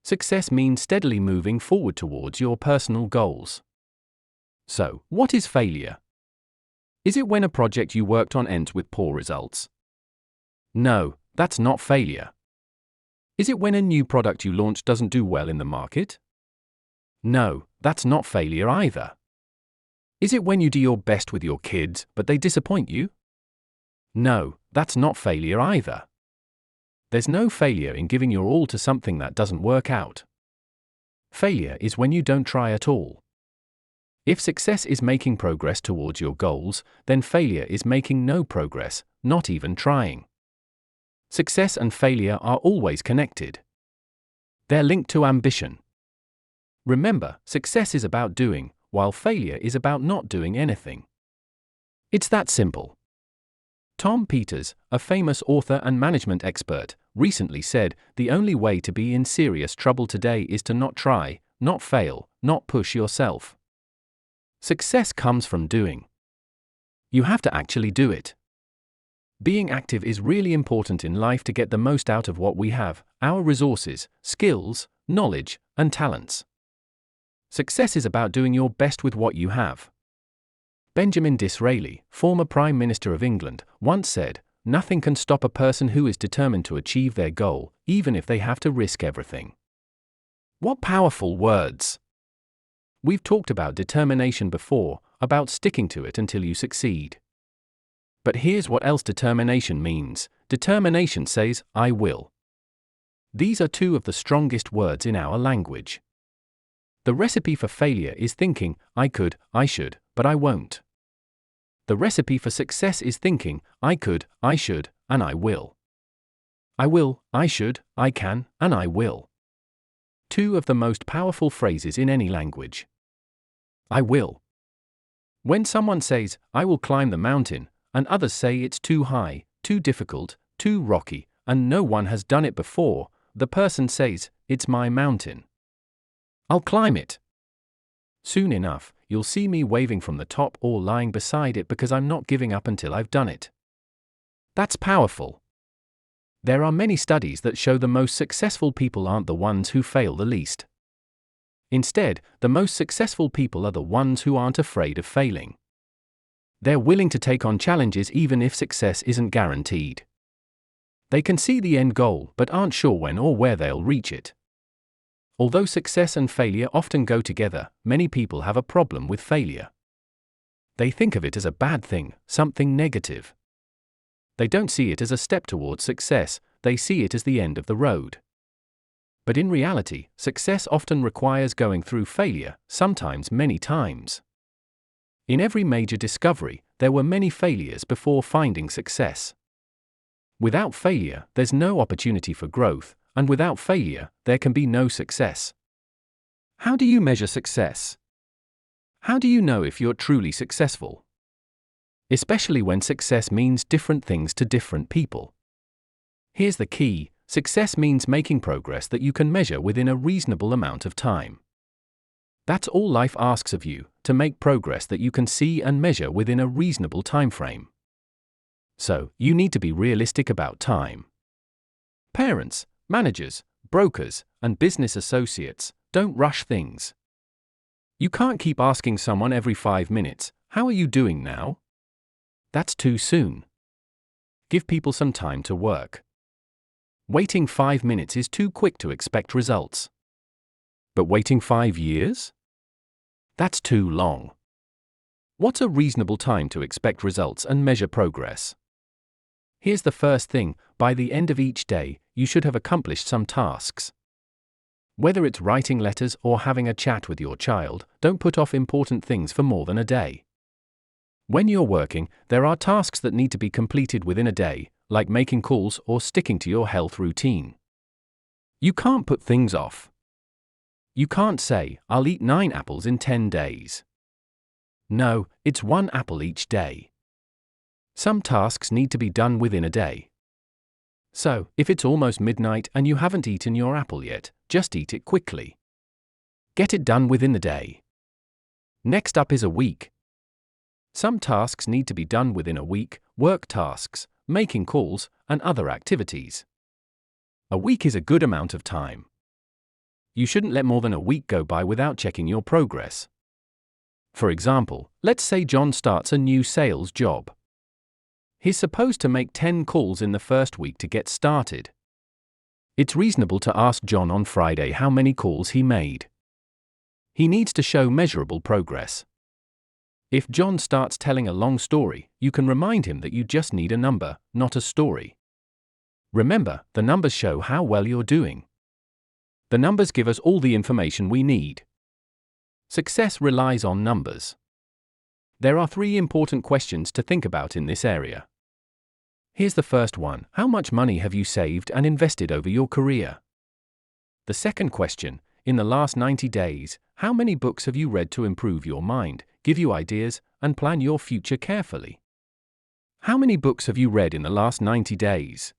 Success means steadily moving forward towards your personal goals. So, what is failure? Is it when a project you worked on ends with poor results? No, that's not failure. Is it when a new product you launched doesn't do well in the market? No, that's not failure either. Is it when you do your best with your kids, but they disappoint you? No, that's not failure either. There's no failure in giving your all to something that doesn't work out. Failure is when you don't try at all. If success is making progress towards your goals, then failure is making no progress, not even trying. Success and failure are always connected. They're linked to ambition. Remember, success is about doing, while failure is about not doing anything. It's that simple. Tom Peters, a famous author and management expert, recently said, "The only way to be in serious trouble today is to not try, not fail, not push yourself." Success comes from doing. You have to actually do it. Being active is really important in life to get the most out of what we have, our resources, skills, knowledge, and talents. Success is about doing your best with what you have. Benjamin Disraeli, former Prime Minister of England, once said, "Nothing can stop a person who is determined to achieve their goal, even if they have to risk everything." What powerful words! We've talked about determination before, about sticking to it until you succeed. But here's what else determination means. Determination says, "I will." These are two of the strongest words in our language. The recipe for failure is thinking, "I could, I should, but I won't." The recipe for success is thinking, "I could, I should, and I will." I will, I should, I can, and I will. Two of the most powerful phrases in any language. I will. When someone says, "I will climb the mountain," and others say it's too high, too difficult, too rocky, and no one has done it before, the person says, "It's my mountain. I'll climb it." Soon enough, you'll see me waving from the top or lying beside it because I'm not giving up until I've done it. That's powerful. There are many studies that show the most successful people aren't the ones who fail the least. Instead, the most successful people are the ones who aren't afraid of failing. They're willing to take on challenges even if success isn't guaranteed. They can see the end goal but aren't sure when or where they'll reach it. Although success and failure often go together, many people have a problem with failure. They think of it as a bad thing, something negative. They don't see it as a step towards success, they see it as the end of the road. But in reality, success often requires going through failure, sometimes many times. In every major discovery, there were many failures before finding success. Without failure, there's no opportunity for growth, and without failure, there can be no success. How do you measure success? How do you know if you're truly successful? Especially when success means different things to different people. Here's the key: success means making progress that you can measure within a reasonable amount of time. That's all life asks of you, to make progress that you can see and measure within a reasonable time frame. So, you need to be realistic about time. Parents, managers, brokers, and business associates, don't rush things. You can't keep asking someone every 5 minutes, "How are you doing now?" That's too soon. Give people some time to work. Waiting 5 minutes is too quick to expect results. But waiting 5 years? That's too long. What's a reasonable time to expect results and measure progress? Here's the first thing: by the end of each day, you should have accomplished some tasks. Whether it's writing letters or having a chat with your child, don't put off important things for more than a day. When you're working, there are tasks that need to be completed within a day, like making calls or sticking to your health routine. You can't put things off. You can't say, "I'll eat 9 apples in 10 days." No, it's 1 apple each day. Some tasks need to be done within a day. So, if it's almost midnight and you haven't eaten your apple yet, just eat it quickly. Get it done within the day. Next up is a week. Some tasks need to be done within a week: work tasks, making calls, and other activities. A week is a good amount of time. you shouldn't let more than a week go by without checking your progress. For example, let's say John starts a new sales job. He's supposed to make 10 calls in the first week to get started. It's reasonable to ask John on Friday how many calls he made. He needs to show measurable progress. If John starts telling a long story, you can remind him that you just need a number, not a story. Remember, the numbers show how well you're doing. The numbers give us all the information we need. Success relies on numbers. There are 3 important questions to think about in this area. Here's the first one: how much money have you saved and invested over your career? The second question: in the last 90 days, how many books have you read to improve your mind, give you ideas, and plan your future carefully? How many books have you read in the last 90 days?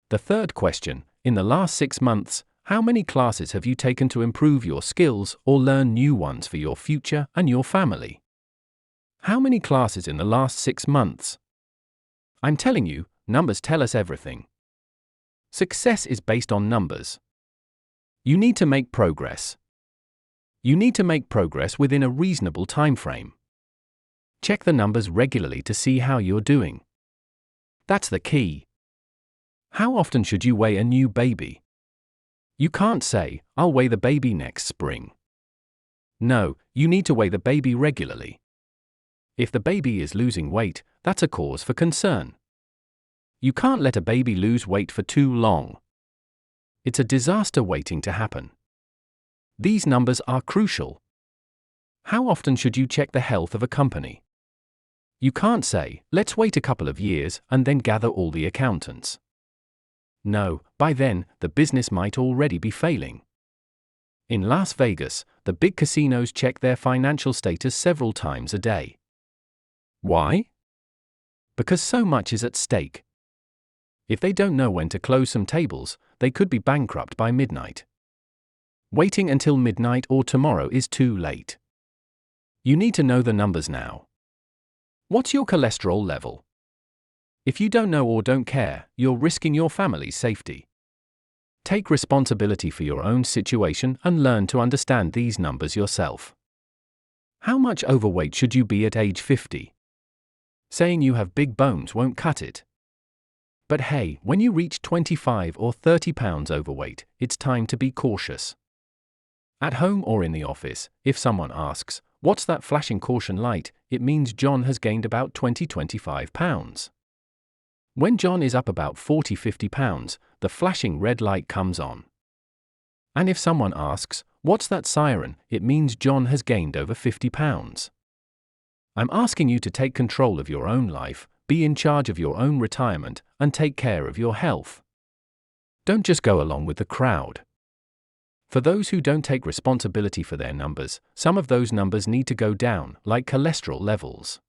The third question: in the last 6 months, how many classes have you taken to improve your skills or learn new ones for your future and your family? How many classes in the last 6 months? I'm telling you, numbers tell us everything. Success is based on numbers. You need to make progress. You need to make progress within a reasonable time frame. Check the numbers regularly to see how you're doing. That's the key. How often should you weigh a new baby? You can't say, "I'll weigh the baby next spring." No, you need to weigh the baby regularly. If the baby is losing weight, that's a cause for concern. You can't let a baby lose weight for too long. It's a disaster waiting to happen. These numbers are crucial. How often should you check the health of a company? You can't say, "Let's wait a couple of years and then gather all the accountants." No, by then, the business might already be failing. In Las Vegas, the big casinos check their financial status several times a day. Why? Because so much is at stake. If they don't know when to close some tables, they could be bankrupt by midnight. Waiting until midnight or tomorrow is too late. You need to know the numbers now. What's your cholesterol level? If you don't know or don't care, you're risking your family's safety. Take responsibility for your own situation and learn to understand these numbers yourself. How much overweight should you be at age 50? Saying you have big bones won't cut it. But hey, when you reach 25 or 30 pounds overweight, it's time to be cautious. At home or in the office, if someone asks, "What's that flashing caution light?" it means John has gained about 20-25 pounds. When John is up about 40-50 pounds, the flashing red light comes on. And if someone asks, "What's that siren?" it means John has gained over 50 pounds. I'm asking you to take control of your own life, be in charge of your own retirement, and take care of your health. Don't just go along with the crowd. For those who don't take responsibility for their numbers, some of those numbers need to go down, like cholesterol levels.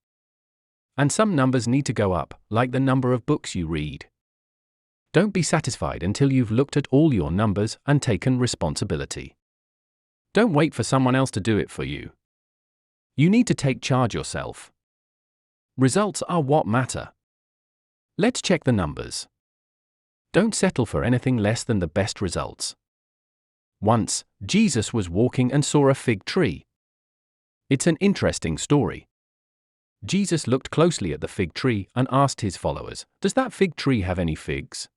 And some numbers need to go up, like the number of books you read. Don't be satisfied until you've looked at all your numbers and taken responsibility. Don't wait for someone else to do it for you. You need to take charge yourself. Results are what matter. Let's check the numbers. Don't settle for anything less than the best results. Once, Jesus was walking and saw a fig tree. It's an interesting story. Jesus looked closely at the fig tree and asked his followers, "Does that fig tree have any figs?"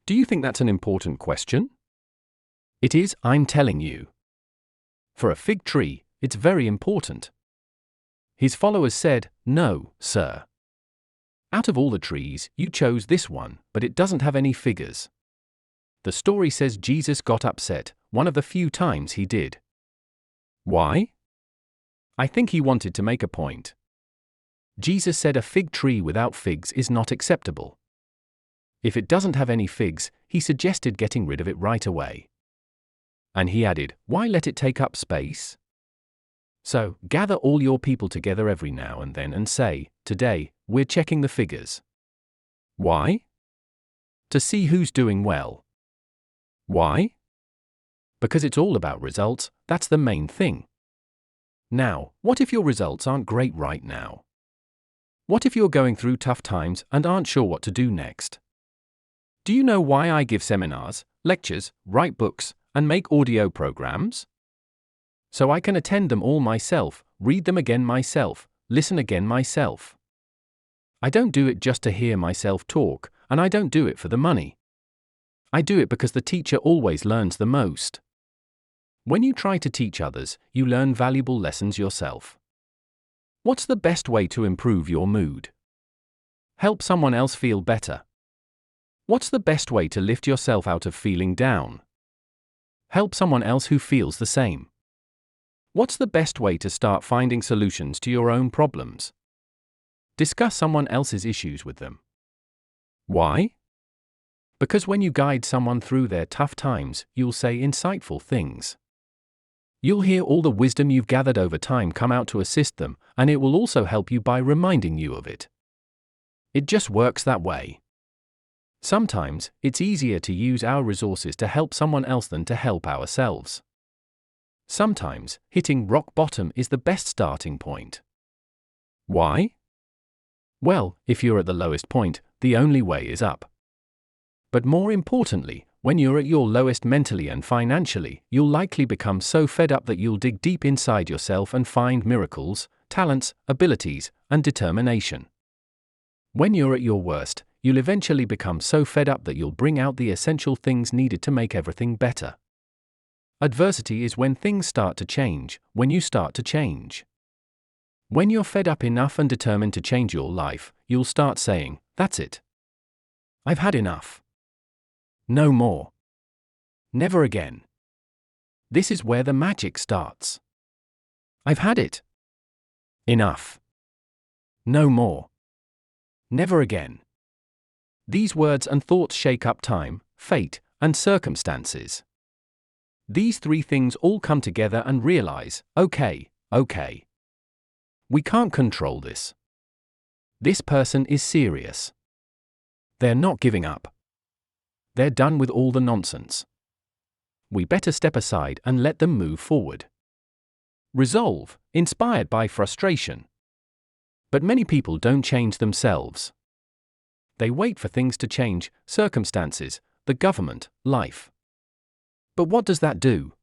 Do you think that's an important question? It is, I'm telling you. For a fig tree, it's very important. His followers said, "No, sir. Out of all the trees, you chose this one, but it doesn't have any figures." The story says Jesus got upset, one of the few times he did. Why? I think he wanted to make a point. Jesus said a fig tree without figs is not acceptable. If it doesn't have any figs, he suggested getting rid of it right away. And he added, why let it take up space? So, gather all your people together every now and then and say, today, we're checking the figures. Why? To see who's doing well. Why? Because it's all about results, that's the main thing. Now, what if your results aren't great right now? What if you're going through tough times and aren't sure what to do next? Do you know why I give seminars, lectures, write books, and make audio programs? So I can attend them all myself, read them again myself, listen again myself. I don't do it just to hear myself talk, and I don't do it for the money. I do it because the teacher always learns the most. When you try to teach others, you learn valuable lessons yourself. What's the best way to improve your mood? Help someone else feel better. What's the best way to lift yourself out of feeling down? Help someone else who feels the same. What's the best way to start finding solutions to your own problems? Discuss someone else's issues with them. Why? Because when you guide someone through their tough times, you'll say insightful things. You'll hear all the wisdom you've gathered over time come out to assist them, and it will also help you by reminding you of it. It just works that way. Sometimes, it's easier to use our resources to help someone else than to help ourselves. Sometimes, hitting rock bottom is the best starting point. Why? Well, if you're at the lowest point, the only way is up. But more importantly, when you're at your lowest mentally and financially, you'll likely become so fed up that you'll dig deep inside yourself and find miracles, talents, abilities, and determination. When you're at your worst, you'll eventually become so fed up that you'll bring out the essential things needed to make everything better. Adversity is when things start to change, when you start to change. When you're fed up enough and determined to change your life, you'll start saying, "That's it. I've had enough. No more. Never again." This is where the magic starts. I've had it. Enough. No more. Never again. These words and thoughts shake up time, fate, and circumstances. These three things all come together and realize, okay. We can't control this. This person is serious. They're not giving up. They're done with all the nonsense. We better step aside and let them move forward. Resolve, inspired by frustration. But many people don't change themselves. They wait for things to change, circumstances, the government, life. But what does that do?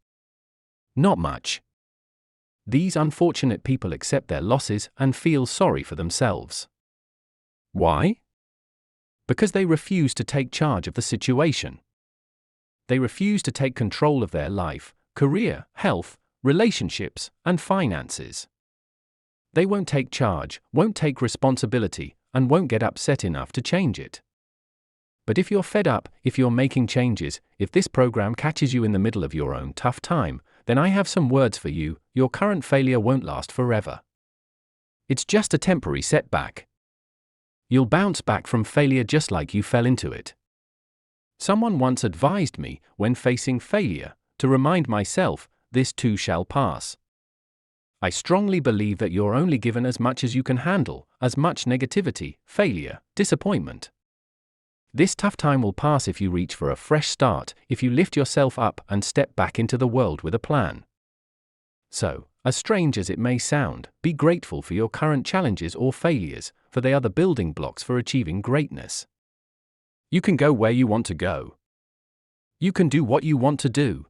Not much. These unfortunate people accept their losses and feel sorry for themselves. Why? Because they refuse to take charge of the situation. They refuse to take control of their life, career, health, relationships, and finances. They won't take charge, won't take responsibility, and won't get upset enough to change it. But if you're fed up, if you're making changes, if this program catches you in the middle of your own tough time, then I have some words for you. Your current failure won't last forever. It's just a temporary setback. You'll bounce back from failure just like you fell into it. Someone once advised me, when facing failure, to remind myself, this too shall pass. I strongly believe that you're only given as much as you can handle, as much negativity, failure, disappointment. This tough time will pass if you reach for a fresh start, if you lift yourself up and step back into the world with a plan. So, as strange as it may sound, be grateful for your current challenges or failures, for they are the building blocks for achieving greatness. You can go where you want to go. You can do what you want to do.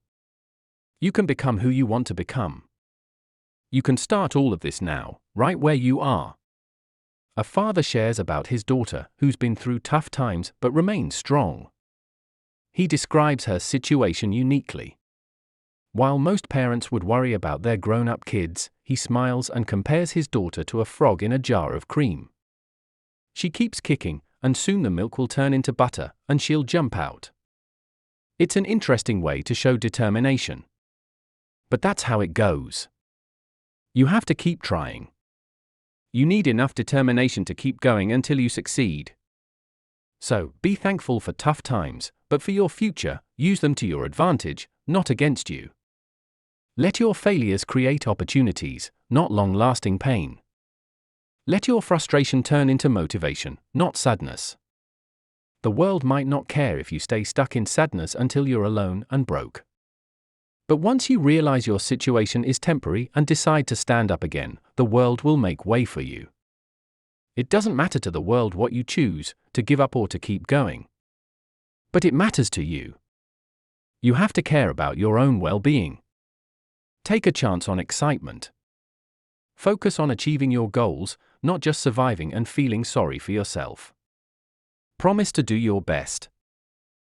You can become who you want to become. You can start all of this now, right where you are. A father shares about his daughter, who's been through tough times but remains strong. He describes her situation uniquely. While most parents would worry about their grown-up kids, he smiles and compares his daughter to a frog in a jar of cream. She keeps kicking, and soon the milk will turn into butter, and she'll jump out. It's an interesting way to show determination. But that's how it goes. You have to keep trying. You need enough determination to keep going until you succeed. So, be thankful for tough times, but for your future, use them to your advantage, not against you. Let your failures create opportunities, not long-lasting pain. Let your frustration turn into motivation, not sadness. The world might not care if you stay stuck in sadness until you're alone and broke. But once you realize your situation is temporary and decide to stand up again, the world will make way for you. It doesn't matter to the world what you choose, to give up or to keep going. But it matters to you. You have to care about your own well-being. Take a chance on excitement. Focus on achieving your goals, not just surviving and feeling sorry for yourself. Promise to do your best.